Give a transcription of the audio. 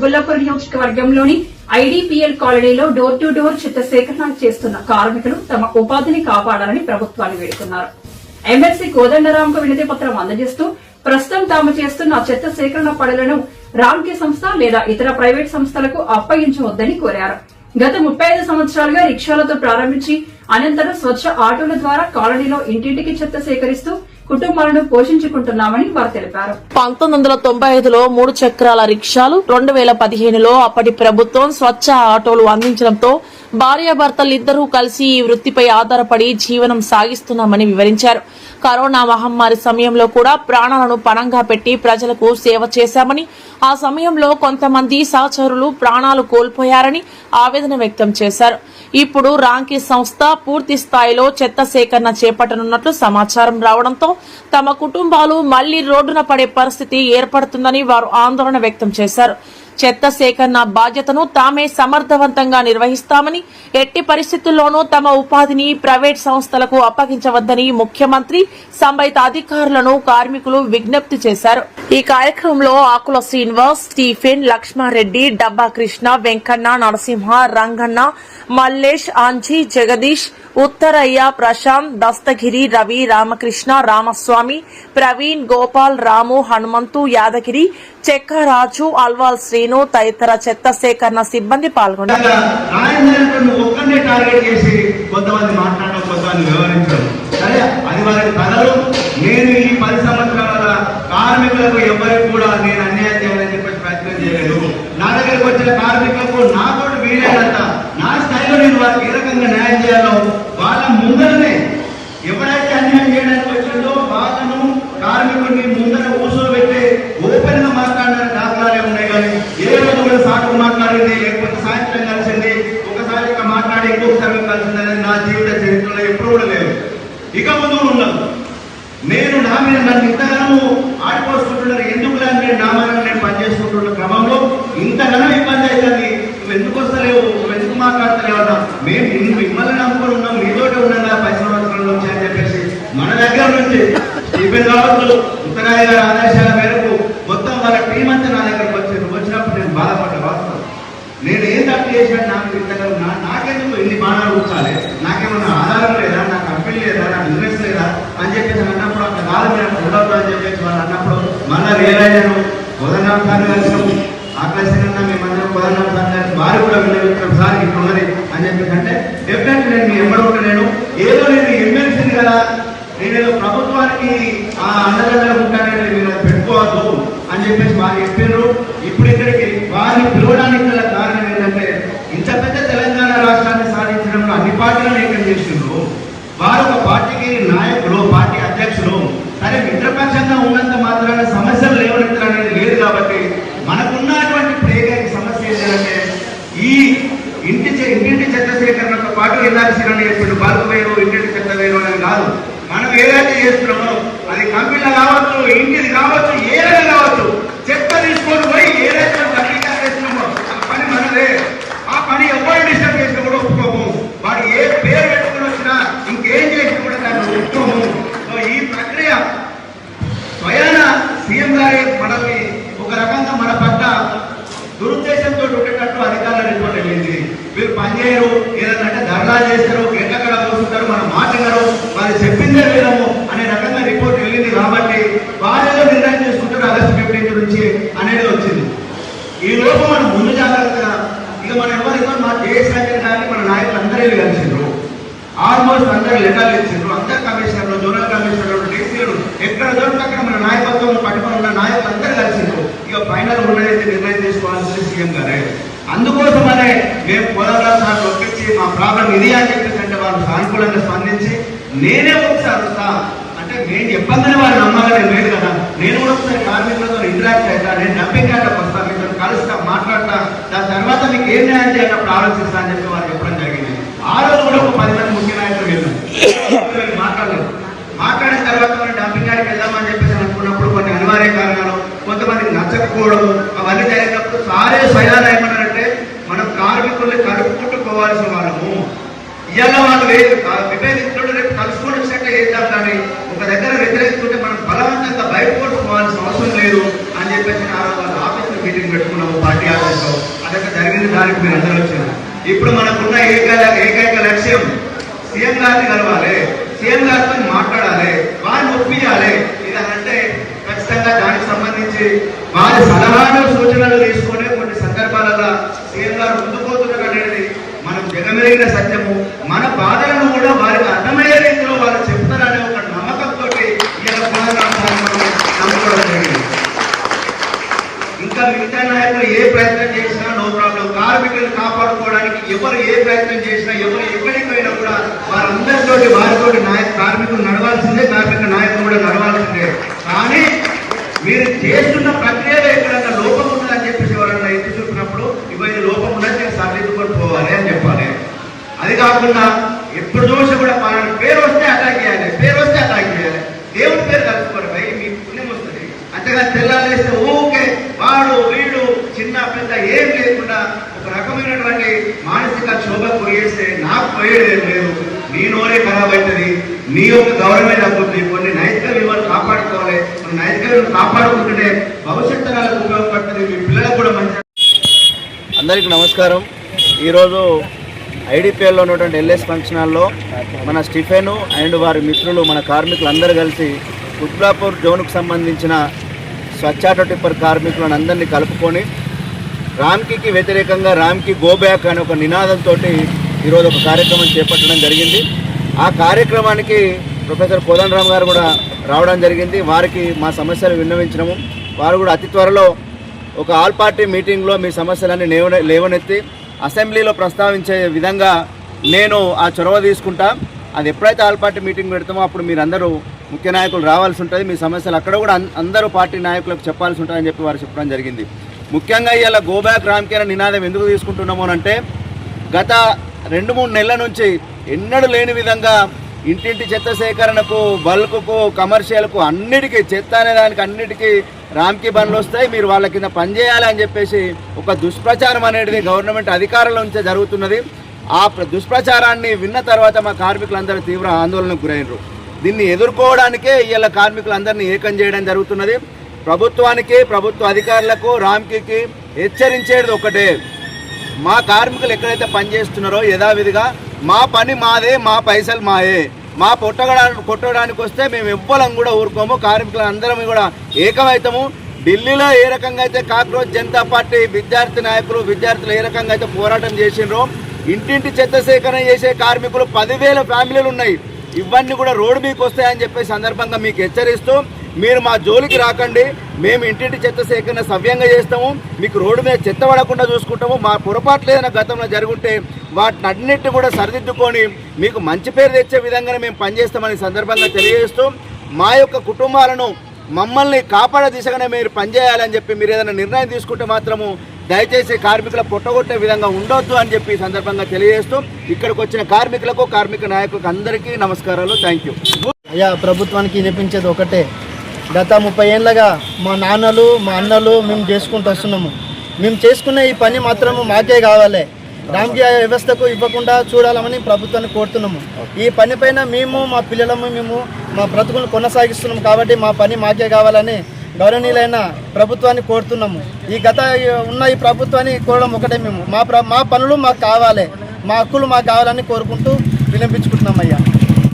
చిగుళ్లపూర్ నియోజకవర్గంలోని ఐడీపీఎల్ కాలనీలో door to door చెత్త సేకరణ చేస్తున్న కార్మికులు తమ ఉపాధిని కాపాడాలని ప్రభుత్వాన్ని వేడుకున్నారు. ఎమ్మెల్సీ కోదండరాంకు వినతి పత్రం అందజేస్తూ ప్రస్తుతం తాము చేస్తున్న చెత్త సేకరణ పనులను రామ్కే సంస్థ లేదా ఇతర ప్రైవేట్ సంస్థలకు అప్పగించవద్దని కోరారు. గత 35 సంవత్సరాలుగా రిక్షాలతో ప్రారంభించి అనంతరం స్వచ్ఛ ఆటోల ద్వారా కాలనీలో ఇంటింటికి చెత్త సేకరిస్తూ కుటుంబాలను పోషించుకుంటున్నామని వారు తెలిపారు. 1995లో 3 చక్రాల రిక్షాలు, 2015లో అప్పటి ప్రభుత్వం స్వచ్ఛ ఆటోలు అందించడంతో భార్యాభర్తలిద్దరూ కలిసి ఈ వృత్తిపై ఆధారపడి జీవనం సాగిస్తున్నామని వివరించారు. కరోనా మహమ్మారి సమయంలో కూడా ప్రాణాలను పణంగా పెట్టి ప్రజలకు సేవ చేశామని, ఆ సమయంలో కొంతమంది సహచరులు ప్రాణాలు కోల్పోయారని ఆవేదన వ్యక్తం చేశారు. ఇప్పుడు రాంకీ సంస్థ పూర్తి స్థాయిలో చెత్త సేకరణ చేపట్టనున్నట్లు సమాచారం రావడంతో తమ కుటుంబాలు మళ్లీ రోడ్డున పడే పరిస్థితి ఏర్పడుతుందని వారు ఆందోళన వ్యక్తం చేశారు. చెత్త సేకరణ బాధ్యతను తామే సమర్థవంతంగా నిర్వహిస్తామని, ఎట్టి పరిస్థితుల్లోనూ తమ ఉపాధిని ప్రైవేట్ సంస్థలకు అప్పగించవద్దని ముఖ్యమంత్రి, సంబంధిత అధికారులను కార్మికులు విజ్ఞప్తి చేశారు. ఈ కార్యక్రమంలో ఆకుల శ్రీనివాస్, స్టీఫెన్, లక్ష్మారెడ్డి, డబ్బా కృష్ణ, వెంకన్న, నరసింహ, రంగన్న, మల్లేష్, ఆంజీ, జగదీష్, ఉత్తరయ్య, ప్రశాంత్, దస్తగిరి, రవి, రామకృష్ణ, రామస్వామి, ప్రవీణ్, గోపాల్, రాము, హనుమంతు, యాదగిరి, చెక్కరాజు, అల్వాల్ శ్రీను తదితర చెత్త సేకరణ సిబ్బంది పాల్గొన్నారు. నేను ఈ 10 సంవత్సరాల కార్మికులకు ఎవరికి కూడా నేను అన్యాయం చేయాలని చెప్పేసి ప్రయత్నం చేయలేదు. నా దగ్గరకు వచ్చిన కార్మికులకు నాతో వీలైనంత నా స్థాయిలో నేను వారికి ఏ రకంగా న్యాయం చేయాలో వాళ్ళ ముందరనే ఎవరైతే అన్యాయం చేయడానికి వచ్చిందో వాళ్ళను కార్మికుడిని ముందర కూర్చోబెట్టి ఓపెన్ గా మాట్లాడిన దాఖలాలే ఉన్నాయి. కానీ ఏ రోజు కూడా సాకు మాట్లాడింది, లేకపోతే సాయంత్రం కలిసింది, ఒకసారి మాట్లాడి ఇంకొకసారి కలిసింది అనేది నా జీవిత చరిత్రలో ఎప్పుడు కూడా లేదు. ఇక ముందు ఉండదు. నేను నా మీద నన్ను ఇంతగానో ఆడిపోసుకుంటున్నారు. ఎందుకు నేను నా మీద నేను పనిచేసుకుంటున్న క్రమంలో ఇంతగానో ఇబ్బంది అవుతుంది. నువ్వు ఎందుకు వస్తలేవు, నువ్వు ఎందుకు మాట్లాడతలేవు అన్నా. మేము మిమ్మల్ని నమ్ముకొని ఉన్నాం, మీతోటి ఉన్నాం కదా 10 సంవత్సరాల నుంచి అని చెప్పేసి మన దగ్గర నుంచి స్టీఫెన్ కావచ్చు, ఉత్తరాయ గారి ఆదేశాల మేరకు మొత్తం వాళ్ళ టీం అంతా నా దగ్గరకు వచ్చారు. వచ్చినప్పుడు నేను బాధపడ్డ వాస్తవం. నేను ఏం తప్పు చేశాను, నాకు ఇంతగా నాకెందుకు ఇన్ని బాణాలు కూర్చాలి, నాకేమన్నా ఆధారం లేదా, నా కంపెనీ లేదా, నా బిజినెస్ లేదా అని చెప్పేసి అన్నప్పుడు అక్కడ కాదు మేము ఉండవద్దు అని చెప్పేసి వాళ్ళు అన్నప్పుడు మళ్ళీ రియలైజాను. కోదండరాం సార్ కలిసినాము, ఆకర్షణ మేమందరం కోదండరాం సార్ గారి వారు కూడా వినియోగించడం సార్ ఇక్కడ ఉన్నది అని చెప్పేసి అంటే డెఫినెట్లీ నేను మీ ఎమ్మడ ఉంటాను. ఏదో నేను ఎమ్మెల్సీని కదా, నేనేదో ప్రభుత్వానికి ఆ అండదండగా ఉంటానని మీరు పెట్టుకోవద్దు అని చెప్పేసి వారు చెప్పారు. ఇప్పుడు ఇక్కడికి వారిని పిలవడానికి గల కారణం ఏంటంటే ఇంత పెద్ద తెలంగాణ రాష్ట్రాన్ని సాధించడంలో అన్ని పార్టీలను ఏకం చేసిండ్రు. వారు ఒక పార్టీకి నాయకులు, పార్టీ అధ్యక్షులు. సరే మిత్రపక్షంగా ఉన్నంత మాత్రాన సమస్యలు లేవనెత్తడం లేదు. కాబట్టి మనకున్నటువంటి ఏకైక సమస్య ఏంటంటే ఈ ఇంటింటి చెత్త సేకరణతో పాటు ఎల్ఆర్సీ అని చెప్పాడు. బల్క్ వేరు, ఇంటింటి చెత్త వేరు అనేది కాదు. మనం ఏదైతే చేస్తున్నామో అది కంపెనీలు కావచ్చు, ఇంటిది కావచ్చు, ఏదైనా కావచ్చు, చెత్త తీసుకొని పోయి ఏదైతే అగ్రికల్చర్ చేస్తున్నామో ఆ పని మనదే. ఆ పని ఎవరు డిస్టర్బ్ చేసినా కూడా ఒప్పుకోము. వాడు ఏ పేరు పెట్టుకుని వచ్చినా ఇంకేం చేసినా కూడా దాన్ని ఒప్పుకోము. ఈ ప్రక్రియ స్వయాన సీఎం గారి మనల్ని ఒక రకంగా మన పట్ల దురుద్దేశంతో ఉండేటట్టు అధికారుల రిపోర్ట్ వెళ్ళింది. మీరు పనిచేయరు, ఏదన్నా ధర్నా చేస్తారు, ఎక్కడ కూర్చుంటారు, మనం మాట్లాడారు, వాళ్ళు చెప్పిందే విధము అనే రకంగా రిపోర్ట్ వెళ్ళింది. కాబట్టి వారిలో నిర్ణయం చేసుకుంటారు ఆగస్టు 15 నుంచి అనేది వచ్చింది. ఈ లోపు మనం ముందు జాగ్రత్తగా ఇక మనం ఎవరితో మా దేశానికి కానీ మన నాయకులు అందరూ కలిసిండ్రు. ఆల్మోస్ట్ అందరు లెటర్లు ఇచ్చిండ్రు. అందరు కమిషనర్లు, జోనల్ కమిషనర్లు, డీసీలు ఎక్కడ దొరికి అక్కడ మన నాయకత్వం పట్టుకొని ఉన్న నాయకులు అందరూ కలిసిండ్రు. ఇక ఫైనల్ ఉన్నదైతే నిర్ణయం తీసుకోవాల్సింది సీఎం గారే. అందుకోసమనే మేము కోదండరాం సార్ ఒప్పించి మా ప్రాబ్లం ఇది అని చెప్పేసి అంటే వాళ్ళు సానుకూలంగా స్పందించి నేనే ఒకసారి వస్తా అంటే నేను చెప్పంగానే వాళ్ళు నమ్మాలని లేదు కదా. నేను కూడా ఒకసారి కార్మికులతో ఇంటరాక్ట్ అవుతా, నేను డబ్బింగ్ యాటకు వస్తాను, మీతో కలుస్తా, మాట్లాడతా, దాని తర్వాత మీకు ఏం న్యాయం చేయాలప్పుడు ఆలోచిస్తా అని చెప్పి వాళ్ళు చెప్పడం జరిగింది. ఆ రోజు కూడా ఒక 10 మంది ముఖ్య నాయకులు వెళ్ళాం, మాట్లాడలేదు. మాట్లాడిన తర్వాత మనం డంపింగ్ యార్డ్కి వెళ్దామని చెప్పేసి అనుకున్నప్పుడు కొన్ని అనివార్య కారణాలు, కొంతమందికి నచ్చకపోవడం, అవన్నీ జరిగినప్పుడు సారే స్వయాన ఏమన్నారంటే మనం కార్మికుల్ని కలుపుకుంటుకోవాల్సిన వాళ్ళము. ఇవాళ వాళ్ళు విభేదించడం రేపు కలుసుకొని వచ్చినట్టు చేద్దాం. కానీ ఒక దగ్గర వ్యతిరేకిస్తుంటే మనం బలవంతంగా బయట పోవాల్సిన అవసరం లేదు అని చెప్పేసి ఆ రోజు ఆఫీస్ మీటింగ్ పెట్టుకున్నాము పార్టీ ఆఫీస్. దశలో అదొక జరిగిన దానికి మీరు అందరూ వచ్చారు. ఇప్పుడు మనకున్న ఏకైక లక్ష్యం సీఎం గారిని కలవాలి, సీఎం గారితో మాట్లాడాలి, వారిని ఒప్పించాలి. ఇదనంటే ఖచ్చితంగా దానికి సంబంధించి వారి సలహాలు సూచనలు తీసుకునే కొన్ని సందర్భాలలో సీఎం గారు ముందుకోతున్నారు అనేది మనం జగమెరిగిన సత్యము. మన బాధలను కూడా వారికి అర్థమయ్యే రీతిలో వారు చెప్తారనే ఒక నమ్మకంతో నమ్ముకోవడం జరిగింది. ఇంకా మిగతా నాయకులు ఏ ప్రయత్నం చేసినా నో ప్రాబ్లం. కార్మికులను కాపాడుకోవడానికి ఎవరు ఏ ప్రయత్నం చేసినా, ఎవరు ఎక్కడికి పోయినా కూడా వారందరితోటి వారితోటి కార్మికులు నడవాల్సిందే, కార్మిక నాయకులు కూడా నడవాల్సిందే. కానీ మీరు చేస్తున్న ప్రక్రియలో ఎక్కడన్నా లోపం ఉన్నదని చెప్పేసి ఎవరన్నా ఎత్తి చూపినప్పుడు ఇవన్నీ లోపం ఉన్నది నేను సరిదిద్దుకొని పోవాలి అని చెప్పాలి. అది కాకుండా ఎప్పుడు చూసి కూడా పేరు వస్తే అటాక్ చేయాలి, పేరు వస్తే అటాక్ చేయాలి. దేవుడి పేరు కలుపుకోరు భయ్, మీకు పుణ్యం వస్తుంది. అంతేగా తెల్లాలేస్తే ఊకే వాడు వీడు చిన్న పెద్ద ఏం లేకుండా ఒక రకమైనటువంటి మానసిక క్షోభ పోయేస్తే నాకు పోయేది లేదు. నీ నోరే ఖరాబ్ అవుతుంది, నీ యొక్క గౌరవమే తగ్గుతుంది. కొన్ని నైతిక విలువలు కాపాడుకోవాలి, కొన్ని నైతిక విలువలు కాపాడుకుంటుంటే భవిష్యత్తు తరాలకు ఉపయోగపడుతుంది, మీ పిల్లలకు కూడా మంచి. అందరికీ నమస్కారం. ఈరోజు ఐడిపిఎల్లో ఉన్నటువంటి ఎల్ఎస్ ఫంక్షన్ హాల్లో మన స్టిఫెను అండ్ వారి మిత్రులు మన కార్మికులు అందరూ కలిసి కుత్బులాపూర్ జోన్కు సంబంధించిన స్వచ్ఛాటో టిప్పర్ కార్మికులను అందరినీ కలుపుకొని రామ్కీకి వ్యతిరేకంగా రామ్కీ గో బ్యాక్ అనే ఒక నినాదంతో ఈరోజు ఒక కార్యక్రమం చేపట్టడం జరిగింది. ఆ కార్యక్రమానికి ప్రొఫెసర్ కోదండరామ్ గారు కూడా రావడం జరిగింది. వారికి మా సమస్యలు విన్నవించడము, వారు కూడా అతి త్వరలో ఒక ఆల్ పార్టీ మీటింగ్లో మీ సమస్యలన్నీ లేవనెత్తి అసెంబ్లీలో ప్రస్తావించే విధంగా నేను ఆ చొరవ తీసుకుంటా. అది ఎప్పుడైతే ఆల్ పార్టీ మీటింగ్ పెడతామో అప్పుడు మీరందరూ ముఖ్య నాయకులు రావాల్సి ఉంటుంది. మీ సమస్యలు అక్కడ కూడా అందరూ పార్టీ నాయకులకు చెప్పాల్సి ఉంటుందని చెప్పి వారు చెప్పడం జరిగింది. ముఖ్యంగా ఇవాళ గో బ్యాక్ రామ్కీ అనే నినాదం ఎందుకు తీసుకుంటున్నాము అంటే గత 2-3 నెలల నుంచి ఎన్నడూ లేని విధంగా ఇంటింటి చెత్త సేకరణకు, బల్క్కు, కమర్షియల్కు అన్నిటికీ చెత్త అనే దానికి అన్నిటికీ రామ్కీ బండ్లు వస్తాయి, మీరు వాళ్ళ కింద పనిచేయాలి అని చెప్పేసి ఒక దుష్ప్రచారం అనేది గవర్నమెంట్ అధికారంలో ఉంచే జరుగుతున్నది. ఆ దుష్ప్రచారాన్ని విన్న తర్వాత మా కార్మికులందరూ తీవ్ర ఆందోళనకు గురైనరు. దీన్ని ఎదుర్కోవడానికే ఇవాళ కార్మికులందరినీ ఏకం చేయడం జరుగుతున్నది. ప్రభుత్వానికి, ప్రభుత్వ అధికారులకు, రామ్కీకి హెచ్చరించేది ఒకటే, మా కార్మికులు ఎక్కడైతే పనిచేస్తున్నారో యథావిధిగా మా పని మాదే, మా పైసలు మాయే, మా కొట్టడానికి వస్తే మేము ఎవ్వరం కూడా ఊరుకోము, కార్మికులందరం కూడా ఏకమవుతాము. ఢిల్లీలో ఏ రకంగా అయితే కాక్రోచ్ జనతా పార్టీ విద్యార్థులు ఏ రకంగా అయితే పోరాటం చేసిండ్రో, ఇంటింటి చెత్త సేకరణ చేసే కార్మికులు 10,000 ఫ్యామిలీలు ఉన్నాయి, ఇవన్నీ కూడా రోడ్డు మీకు వస్తాయని చెప్పే సందర్భంగా మీకు హెచ్చరిస్తూ మీరు మా జోలికి రాకండి, మేము ఇంటింటి చెత్త సేకరణ సవ్యంగా చేస్తాము, మీకు రోడ్డు మీద చెత్త పడకుండా చూసుకుంటాము, మా పొరపాట్లు ఏదైనా గతంలో జరుగుంటే వాటిని అన్నిటిని కూడా సరిదిద్దుకొని మీకు మంచి పేరు తెచ్చే విధంగానే మేము పనిచేస్తామని సందర్భంగా తెలియజేస్తూ మా యొక్క కుటుంబాలను మమ్మల్ని కాపాడే దిశగానే మీరు పనిచేయాలని చెప్పి మీరు ఏదైనా నిర్ణయం తీసుకుంటే మాత్రము దయచేసి కార్మికుల పొట్టగొట్టే విధంగా ఉండొద్దు అని చెప్పి ఈ సందర్భంగా తెలియజేస్తూ ఇక్కడికి వచ్చిన కార్మికులకు, కార్మిక నాయకులకు అందరికీ నమస్కారాలు. Thank you. అయ్యా, ప్రభుత్వానికి వినిపించేది ఒకటే, గత 30 ఏళ్ళగా మా నాన్నలు, మా అన్నలు మేము చేసుకుంటూ వస్తున్నాము. మేము చేసుకున్న ఈ పని మాత్రము మాకే కావాలి, రామ్కీ వ్యవస్థకు ఇవ్వకుండా చూడాలని ప్రభుత్వాన్ని కోరుతున్నాము. ఈ పని పైన మేము, మా పిల్లలము, మేము మా బ్రతుకులను కొనసాగిస్తున్నాము కాబట్టి మా పని మాకే కావాలని గౌరవనీయులైన ప్రభుత్వాన్ని కోరుతున్నాము. ఈ ప్రభుత్వాన్ని కోరడం ఒకటే, మేము మా పనులు మాకు కావాలి, మా హక్కులు మాకు కావాలని కోరుకుంటూ వినిపించుకుంటున్నాం అయ్యా.